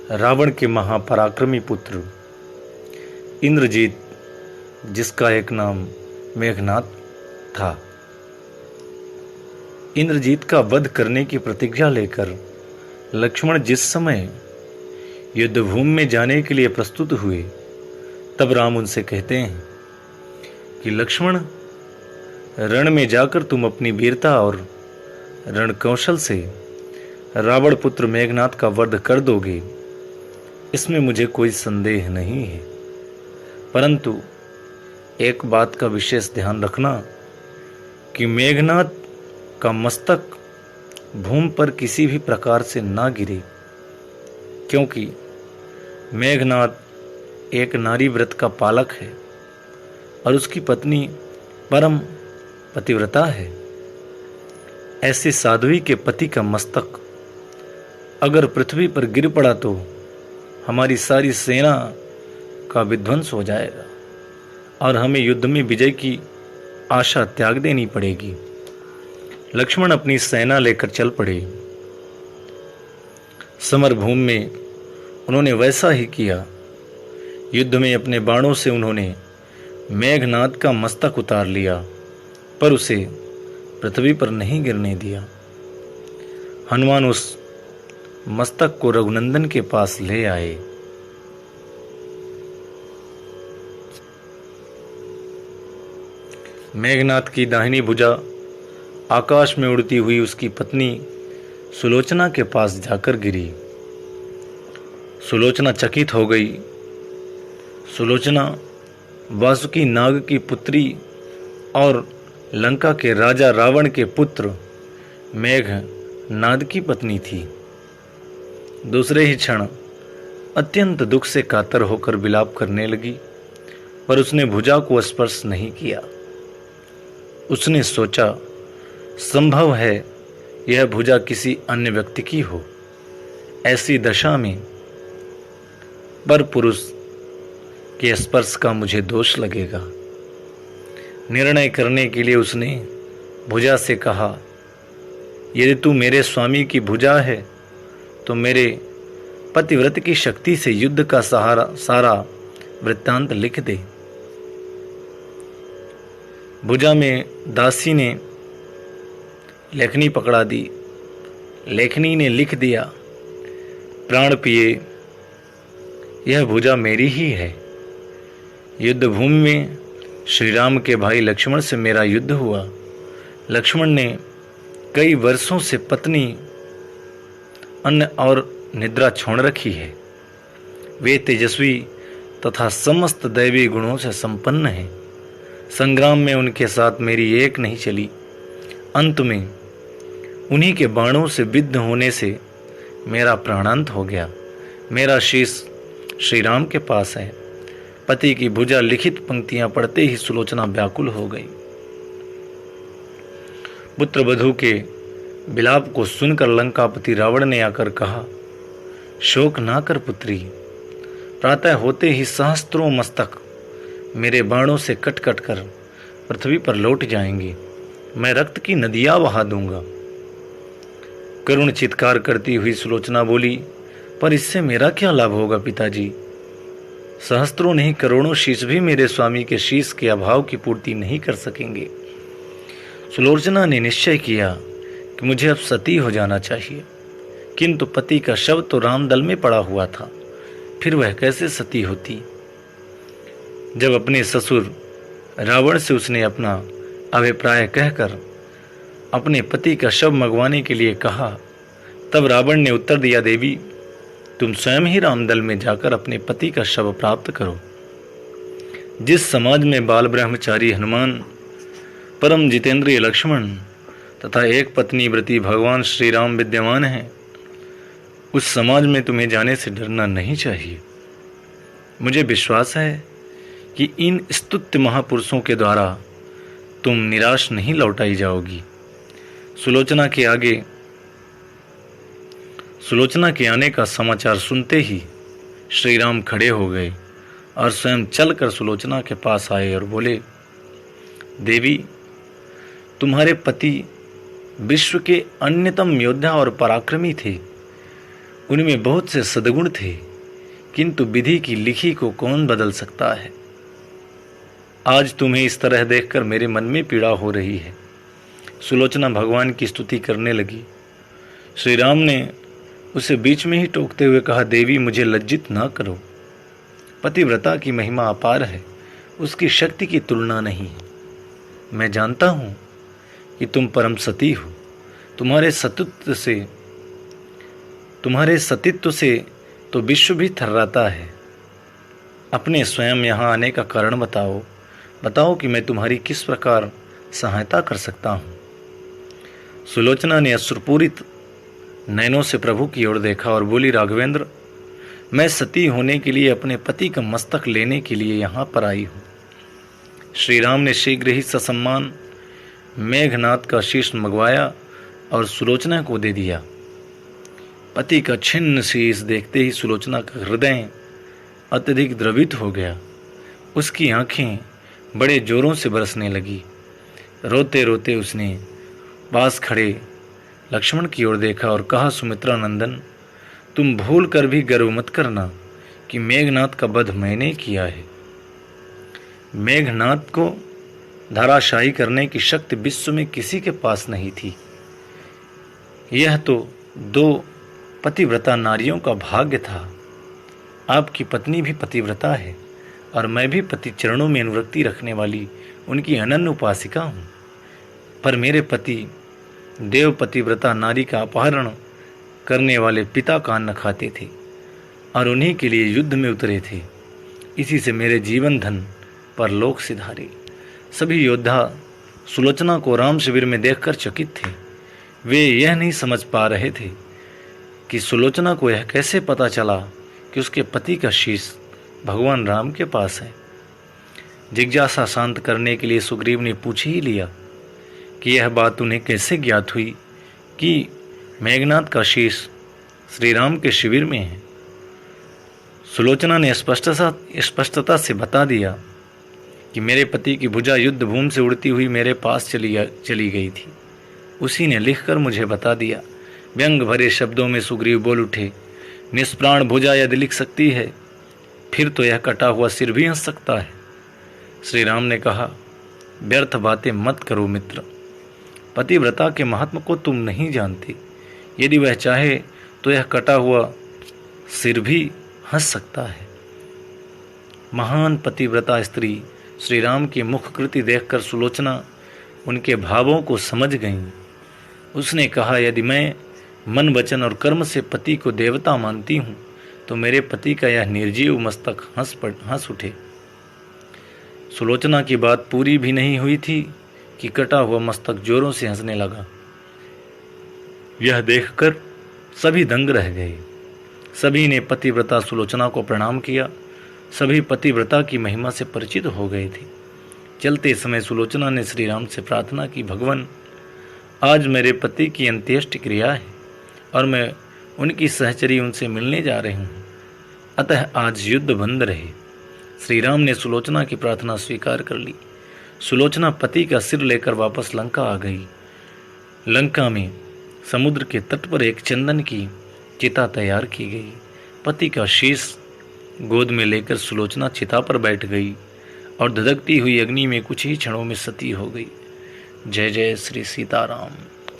रावण के महापराक्रमी पुत्र इंद्रजीत, जिसका एक नाम मेघनाद था, इंद्रजीत का वध करने की प्रतिज्ञा लेकर लक्ष्मण जिस समय युद्धभूमि में जाने के लिए प्रस्तुत हुए, तब राम उनसे कहते हैं कि लक्ष्मण, रण में जाकर तुम अपनी वीरता और रण कौशल से रावण पुत्र मेघनाद का वध कर दोगे, इसमें मुझे कोई संदेह नहीं है। परंतु एक बात का विशेष ध्यान रखना कि मेघनाद का मस्तक भूमि पर किसी भी प्रकार से ना गिरे, क्योंकि मेघनाद एक नारी व्रत का पालक है और उसकी पत्नी परम पतिव्रता है। ऐसे साध्वी के पति का मस्तक अगर पृथ्वी पर गिर पड़ा तो हमारी सारी सेना का विध्वंस हो जाएगा और हमें युद्ध में विजय की आशा त्याग देनी पड़ेगी। लक्ष्मण अपनी सेना लेकर चल पड़े। समर भूमि में उन्होंने वैसा ही किया। युद्ध में अपने बाणों से उन्होंने मेघनाद का मस्तक उतार लिया, पर उसे पृथ्वी पर नहीं गिरने दिया। हनुमान उस मस्तक को रघुनंदन के पास ले आए। मेघनाद की दाहिनी भुजा आकाश में उड़ती हुई उसकी पत्नी सुलोचना के पास जाकर गिरी। सुलोचना चकित हो गई। सुलोचना वासुकी नाग की पुत्री और लंका के राजा रावण के पुत्र मेघनाद की पत्नी थी। दूसरे ही क्षण अत्यंत दुख से कातर होकर विलाप करने लगी, पर उसने भुजा को स्पर्श नहीं किया। उसने सोचा, संभव है यह भुजा किसी अन्य व्यक्ति की हो। ऐसी दशा में पर पुरुष के स्पर्श का मुझे दोष लगेगा। निर्णय करने के लिए उसने भुजा से कहा, यदि तू मेरे स्वामी की भुजा है तो मेरे पतिव्रत की शक्ति से युद्ध का सारा वृत्तांत लिख दे। भुजा में दासी ने लेखनी पकड़ा दी। लेखनी ने लिख दिया, प्राण पिए, यह भुजा मेरी ही है। युद्ध भूमि में श्री राम के भाई लक्ष्मण से मेरा युद्ध हुआ। लक्ष्मण ने कई वर्षों से पत्नी, अन्न और निद्रा छोड़ रखी है। वे तेजस्वी तथा समस्त दैवी गुणों से संपन्न हैं। संग्राम में उनके साथ मेरी एक नहीं चली। अंत में उन्हीं के बाणों से विद्ध होने से मेरा प्राणांत हो गया। मेरा शीश श्री राम के पास है। पति की भुजा लिखित पंक्तियां पढ़ते ही सुलोचना व्याकुल हो गई। पुत्र वधू के विलाप को सुनकर लंकापति रावण ने आकर कहा, शोक ना कर पुत्री, प्रातः होते ही सहस्त्रों मस्तक मेरे बाणों से कट कट कर पृथ्वी पर लौट जाएंगे। मैं रक्त की नदियां बहा दूंगा। करुण चित्कार करती हुई सुलोचना बोली, पर इससे मेरा क्या लाभ होगा पिताजी? सहस्त्रों नहीं करोड़ों शीश भी मेरे स्वामी के शीश के अभाव की पूर्ति नहीं कर सकेंगे। सुलोचना ने निश्चय किया कि मुझे अब सती हो जाना चाहिए, किंतु पति का शव तो रामदल में पड़ा हुआ था, फिर वह कैसे सती होती? जब अपने ससुर रावण से उसने अपना अभिप्राय कहकर अपने पति का शव मंगवाने के लिए कहा, तब रावण ने उत्तर दिया, देवी, तुम स्वयं ही रामदल में जाकर अपने पति का शव प्राप्त करो। जिस समाज में बाल ब्रह्मचारी हनुमान, परम जितेंद्रिय लक्ष्मण तथा एक पत्नी व्रती भगवान श्री राम विद्यमान हैं, उस समाज में तुम्हें जाने से डरना नहीं चाहिए। मुझे विश्वास है कि इन स्तुत्य महापुरुषों के द्वारा तुम निराश नहीं लौटाई जाओगी। सुलोचना के आने का समाचार सुनते ही श्री राम खड़े हो गए और स्वयं चलकर सुलोचना के पास आए और बोले, देवी, तुम्हारे पति विश्व के अन्यतम योद्धा और पराक्रमी थे। उनमें बहुत से सद्गुण थे, किंतु विधि की लिखी को कौन बदल सकता है। आज तुम्हें इस तरह देखकर मेरे मन में पीड़ा हो रही है। सुलोचना भगवान की स्तुति करने लगी। श्री राम ने उसे बीच में ही टोकते हुए कहा, देवी मुझे लज्जित न करो। पतिव्रता की महिमा अपार है, उसकी शक्ति की तुलना नहीं है। मैं जानता हूँ कि तुम परम सती हो। तुम्हारे सतीत्व से तो विश्व भी थर्राता है। अपने स्वयं यहाँ आने का कारण बताओ कि मैं तुम्हारी किस प्रकार सहायता कर सकता हूँ। सुलोचना ने अश्रुपूरित नयनों से प्रभु की ओर देखा और बोली, राघवेंद्र, मैं सती होने के लिए अपने पति का मस्तक लेने के लिए यहाँ पर आई हूँ। श्री राम ने शीघ्र ही ससम्मान मेघनाद का शीश मंगवाया और सुलोचना को दे दिया। पति का छिन्न शीश देखते ही सुलोचना का हृदय अत्यधिक द्रवित हो गया। उसकी आंखें बड़े जोरों से बरसने लगी। रोते रोते उसने पास खड़े लक्ष्मण की ओर देखा और कहा, सुमित्रा नंदन, तुम भूल कर भी गर्व मत करना कि मेघनाद का वध मैंने किया है। मेघनाद को धराशायी करने की शक्ति विश्व में किसी के पास नहीं थी। यह तो 2 पतिव्रता नारियों का भाग्य था। आपकी पत्नी भी पतिव्रता है और मैं भी पति चरणों में अनुरक्ति रखने वाली उनकी अनन्य उपासिका हूँ। पर मेरे पति देव पतिव्रता नारी का अपहरण करने वाले पिता का अन्न खाते थे और उन्हीं के लिए युद्ध में उतरे थे। इसी से मेरे जीवन धन परलोक सिधारे। सभी योद्धा सुलोचना को राम शिविर में देखकर चकित थे। वे यह नहीं समझ पा रहे थे कि सुलोचना को यह कैसे पता चला कि उसके पति का शीश भगवान राम के पास है। जिज्ञासा शांत करने के लिए सुग्रीव ने पूछ ही लिया कि यह बात उन्हें कैसे ज्ञात हुई कि मेघनाद का शीश श्री राम के शिविर में है। सुलोचना ने स्पष्टता से बता दिया कि मेरे पति की भुजा युद्ध भूमि से उड़ती हुई मेरे पास चली गई थी। उसी ने लिखकर मुझे बता दिया। व्यंग भरे शब्दों में सुग्रीव बोल उठे, निष्प्राण भुजा यदि लिख सकती है, फिर तो यह कटा हुआ सिर भी हंस सकता है। श्री राम ने कहा, व्यर्थ बातें मत करो मित्र। पतिव्रता के महात्म को तुम नहीं जानते। यदि वह चाहे तो यह कटा हुआ सिर भी हंस सकता है। महान पतिव्रता स्त्री श्री राम की मुख कृति देखकर सुलोचना उनके भावों को समझ गई। उसने कहा, यदि मैं मन वचन और कर्म से पति को देवता मानती हूँ तो मेरे पति का यह निर्जीव मस्तक हंस उठे। सुलोचना की बात पूरी भी नहीं हुई थी कि कटा हुआ मस्तक जोरों से हंसने लगा। यह देखकर सभी दंग रह गए। सभी ने पतिव्रता सुलोचना को प्रणाम किया। सभी पतिव्रता की महिमा से परिचित हो गए थे। चलते समय सुलोचना ने श्री राम से प्रार्थना की, भगवान, आज मेरे पति की अंत्येष्टि क्रिया है और मैं उनकी सहचरी उनसे मिलने जा रही हूँ, अतः आज युद्ध बंद रहे। श्री राम ने सुलोचना की प्रार्थना स्वीकार कर ली। सुलोचना पति का सिर लेकर वापस लंका आ गई। लंका में समुद्र के तट पर एक चंदन की चिता तैयार की गई। पति का शीश गोद में लेकर सुलोचना चिता पर बैठ गई और धधकती हुई अग्नि में कुछ ही क्षणों में सती हो गई। जय जय श्री सीताराम।